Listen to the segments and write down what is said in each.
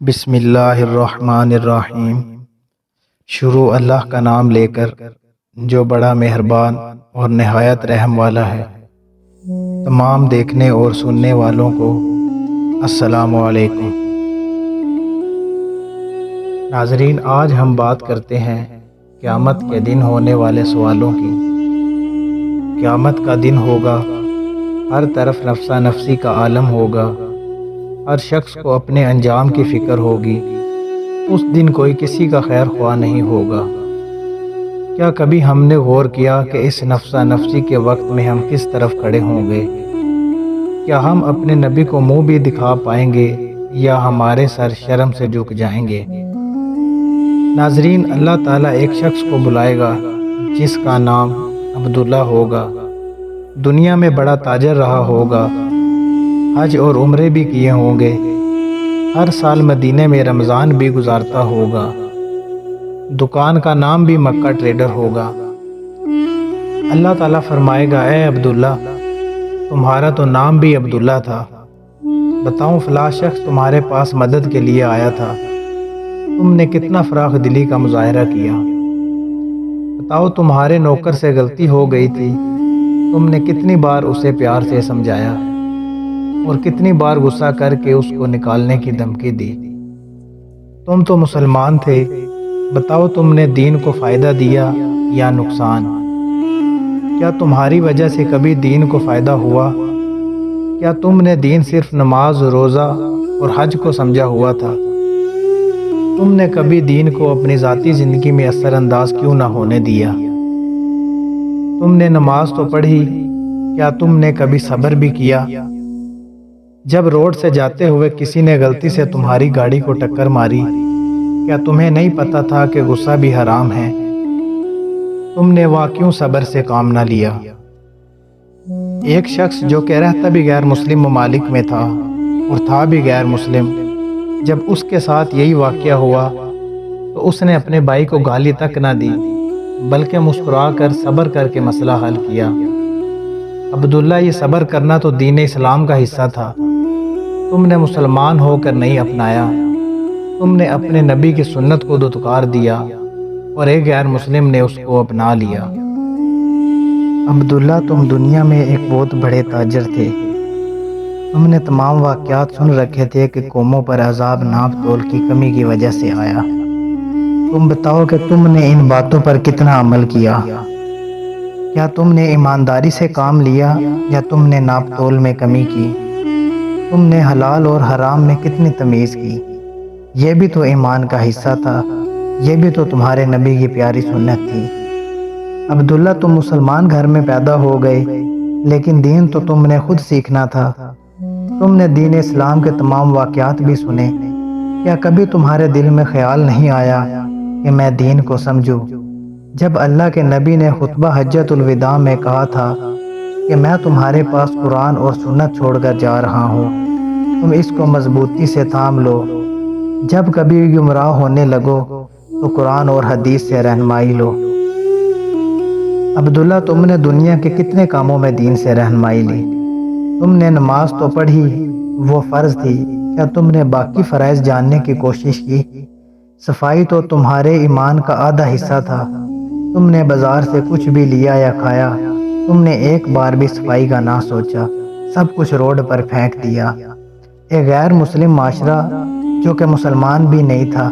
بسم اللہ الرحمن الرحیم۔ شروع اللہ کا نام لے کر جو بڑا مہربان اور نہایت رحم والا ہے۔ تمام دیکھنے اور سننے والوں کو السلام علیکم۔ ناظرین، آج ہم بات کرتے ہیں قیامت کے دن ہونے والے سوالوں کی۔ قیامت کا دن ہوگا، ہر طرف نفسا نفسی کا عالم ہوگا، ہر شخص کو اپنے انجام کی فکر ہوگی۔ اس دن کوئی کسی کا خیر خواہ نہیں ہوگا۔ کیا کبھی ہم نے غور کیا کہ اس نفسا نفسی کے وقت میں ہم کس طرف کھڑے ہوں گے؟ کیا ہم اپنے نبی کو منہ بھی دکھا پائیں گے یا ہمارے سر شرم سے جھک جائیں گے؟ ناظرین، اللہ تعالیٰ ایک شخص کو بلائے گا جس کا نام عبداللہ ہوگا۔ دنیا میں بڑا تاجر رہا ہوگا، حج اور عمرے بھی کیے ہوں گے، ہر سال مدینے میں رمضان بھی گزارتا ہوگا، دکان کا نام بھی مکہ ٹریڈر ہوگا۔ اللہ تعالیٰ فرمائے گا، اے عبداللہ، تمہارا تو نام بھی عبداللہ تھا، بتاؤں فلاں شخص تمہارے پاس مدد کے لیے آیا تھا، تم نے کتنا فراخ دلی کا مظاہرہ کیا۔ بتاؤ تمہارے نوکر سے غلطی ہو گئی تھی، تم نے کتنی بار اسے پیار سے سمجھایا اور کتنی بار غصہ کر کے اس کو نکالنے کی دھمکی دی۔ تم تو مسلمان تھے، بتاؤ تم نے دین کو فائدہ دیا یا نقصان؟ کیا تمہاری وجہ سے کبھی دین کو فائدہ ہوا؟ کیا تم نے دین صرف نماز، روزہ اور حج کو سمجھا ہوا تھا؟ تم نے کبھی دین کو اپنی ذاتی زندگی میں اثر انداز کیوں نہ ہونے دیا؟ تم نے نماز تو پڑھی، کیا تم نے کبھی صبر بھی کیا؟ جب روڈ سے جاتے ہوئے کسی نے غلطی سے تمہاری گاڑی کو ٹکر ماری، کیا تمہیں نہیں پتا تھا کہ غصہ بھی حرام ہے؟ تم نے وہاں کیوں صبر سے کام نہ لیا؟ ایک شخص جو کہ رہتا بھی غیر مسلم ممالک میں تھا اور تھا بھی غیر مسلم، جب اس کے ساتھ یہی واقعہ ہوا تو اس نے اپنے بھائی کو گالی تک نہ دی، بلکہ مسکرا کر صبر کر کے مسئلہ حل کیا۔ عبداللہ، یہ صبر کرنا تو دین اسلام کا حصہ تھا، تم نے مسلمان ہو کر نہیں اپنایا، تم نے اپنے نبی کی سنت کو دھتکار دیا اور ایک غیر مسلم نے اس کو اپنا لیا۔ عبداللہ، تم دنیا میں ایک بہت بڑے تاجر تھے، تم نے تمام واقعات سن رکھے تھے کہ قوموں پر عذاب ناپ تول کی کمی کی وجہ سے آیا۔ تم بتاؤ کہ تم نے ان باتوں پر کتنا عمل کیا؟ کیا تم نے ایمانداری سے کام لیا یا تم نے ناپ تول میں کمی کی؟ تم نے حلال اور حرام میں کتنی تمیز کی؟ یہ بھی تو ایمان کا حصہ تھا، یہ بھی تو تمہارے نبی کی پیاری سنت تھی۔ عبداللہ، تم مسلمان گھر میں پیدا ہو گئے، لیکن دین تو تم نے خود سیکھنا تھا۔ تم نے دین اسلام کے تمام واقعات بھی سنے، کیا کبھی تمہارے دل میں خیال نہیں آیا کہ میں دین کو سمجھوں؟ جب اللہ کے نبی نے خطبہ حجۃ الوداع میں کہا تھا کہ میں تمہارے پاس قرآن اور سنت چھوڑ کر جا رہا ہوں، تم اس کو مضبوطی سے تھام لو، جب کبھی گمراہ ہونے لگو تو قرآن اور حدیث سے رہنمائی لو۔ عبداللہ، تم نے دنیا کے کتنے کاموں میں دین سے رہنمائی لی؟ تم نے نماز تو پڑھی، وہ فرض تھی، کیا تم نے باقی فرائض جاننے کی کوشش کی؟ صفائی تو تمہارے ایمان کا آدھا حصہ تھا، تم نے بازار سے کچھ بھی لیا یا کھایا، تم نے ایک بار بھی صفائی کا نہ سوچا، سب کچھ روڈ پر پھینک دیا۔ ایک غیر مسلم معاشرہ جو کہ مسلمان بھی نہیں تھا،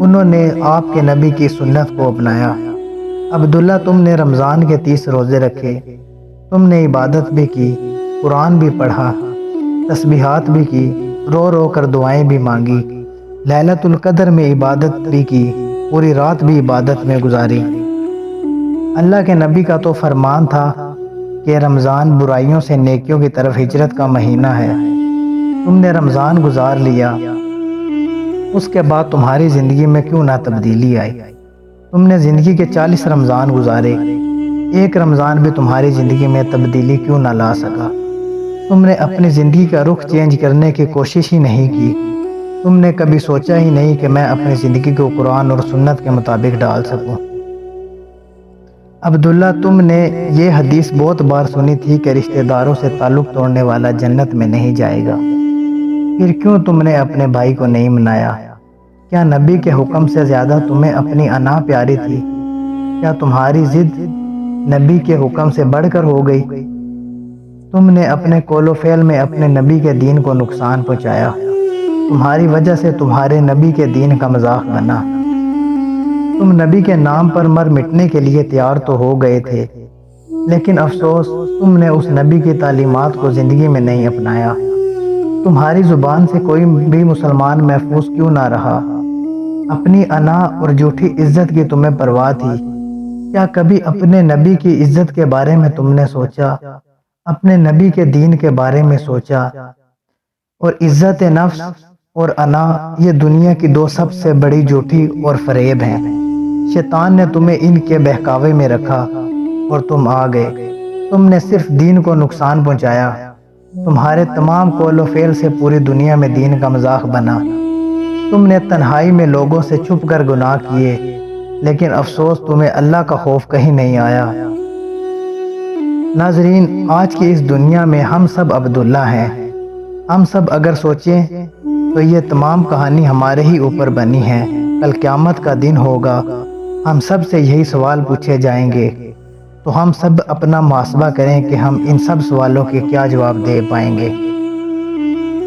انہوں نے آپ کے نبی کی سنت کو اپنایا۔ عبداللہ، تم نے رمضان کے 30 روزے رکھے، تم نے عبادت بھی کی، قرآن بھی پڑھا، تسبیحات بھی کی، رو رو کر دعائیں بھی مانگی، لیلۃ القدر میں عبادت بھی کی، پوری رات بھی عبادت میں گزاری۔ اللہ کے نبی کا تو فرمان تھا کہ رمضان برائیوں سے نیکیوں کی طرف ہجرت کا مہینہ ہے، تم نے رمضان گزار لیا، اس کے بعد تمہاری زندگی میں کیوں نہ تبدیلی آئی؟ تم نے زندگی کے 40 رمضان گزارے، ایک رمضان بھی تمہاری زندگی میں تبدیلی کیوں نہ لا سکا؟ تم نے اپنی زندگی کا رخ چینج کرنے کی کوشش ہی نہیں کی، تم نے کبھی سوچا ہی نہیں کہ میں اپنی زندگی کو قرآن اور سنت کے مطابق ڈال سکوں۔ عبداللہ، تم نے یہ حدیث بہت بار سنی تھی کہ رشتہ داروں سے تعلق توڑنے والا جنت میں نہیں جائے گا۔ پھر کیوں تم نے اپنے بھائی کو نہیں منایا؟ کیا نبی کے حکم سے زیادہ تمہیں اپنی انا پیاری تھی؟ کیا تمہاری ضد نبی کے حکم سے بڑھ کر ہو گئی؟ تم نے اپنے قول و فعل میں اپنے نبی کے دین کو نقصان پہنچایا۔ تمہاری وجہ سے تمہارے نبی کے دین کا مذاق بنا۔ تم نبی کے نام پر مر مٹنے کے لیے تیار تو ہو گئے تھے، لیکن افسوس تم نے اس نبی کی تعلیمات کو زندگی میں نہیں اپنایا۔ تمہاری زبان سے کوئی بھی مسلمان محفوظ کیوں نہ رہا؟ اپنی انا اور جھوٹی عزت کی تمہیں پرواہ تھی۔ کیا کبھی اپنے نبی کی عزت کے بارے میں تم نے سوچا؟ اپنے نبی کے دین کے بارے میں سوچا؟ اور عزت نفس اور انا یہ دنیا کی دو سب سے بڑی جھوٹی اور فریب ہیں۔ شیطان نے تمہیں ان کے بہکاوے میں رکھا اور تم آ گئے۔ تم نے صرف دین کو نقصان پہنچایا۔ تمہارے تمام قول و فعل سے پوری دنیا میں دین کا مذاق بنا۔ تم نے تنہائی میں لوگوں سے چھپ کر گناہ کیے، لیکن افسوس تمہیں اللہ کا خوف کہیں نہیں آیا۔ ناظرین، آج کی اس دنیا میں ہم سب عبداللہ ہیں۔ ہم سب اگر سوچیں تو یہ تمام کہانی ہمارے ہی اوپر بنی ہے۔ کل قیامت کا دن ہوگا، ہم سب سے یہی سوال پوچھے جائیں گے، تو ہم سب اپنا محاسبہ کریں کہ ہم ان سب سوالوں کے کیا جواب دے پائیں گے۔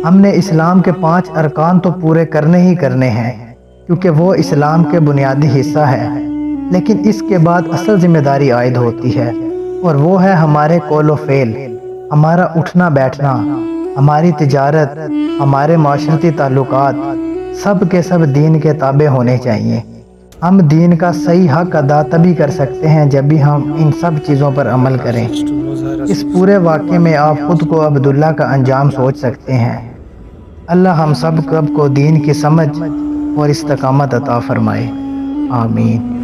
ہم نے اسلام کے 5 ارکان تو پورے کرنے ہی کرنے ہیں، کیونکہ وہ اسلام کے بنیادی حصہ ہے، لیکن اس کے بعد اصل ذمہ داری عائد ہوتی ہے، اور وہ ہے ہمارے قول و فعل، ہمارا اٹھنا بیٹھنا، ہماری تجارت، ہمارے معاشرتی تعلقات، سب کے سب دین کے تابع ہونے چاہیے۔ ہم دین کا صحیح حق ادا تبھی کر سکتے ہیں جب بھی ہم ان سب چیزوں پر عمل کریں۔ اس پورے واقعے میں آپ خود کو عبداللہ کا انجام سوچ سکتے ہیں۔ اللہ ہم سب کو دین کی سمجھ اور استقامت عطا فرمائے، آمین۔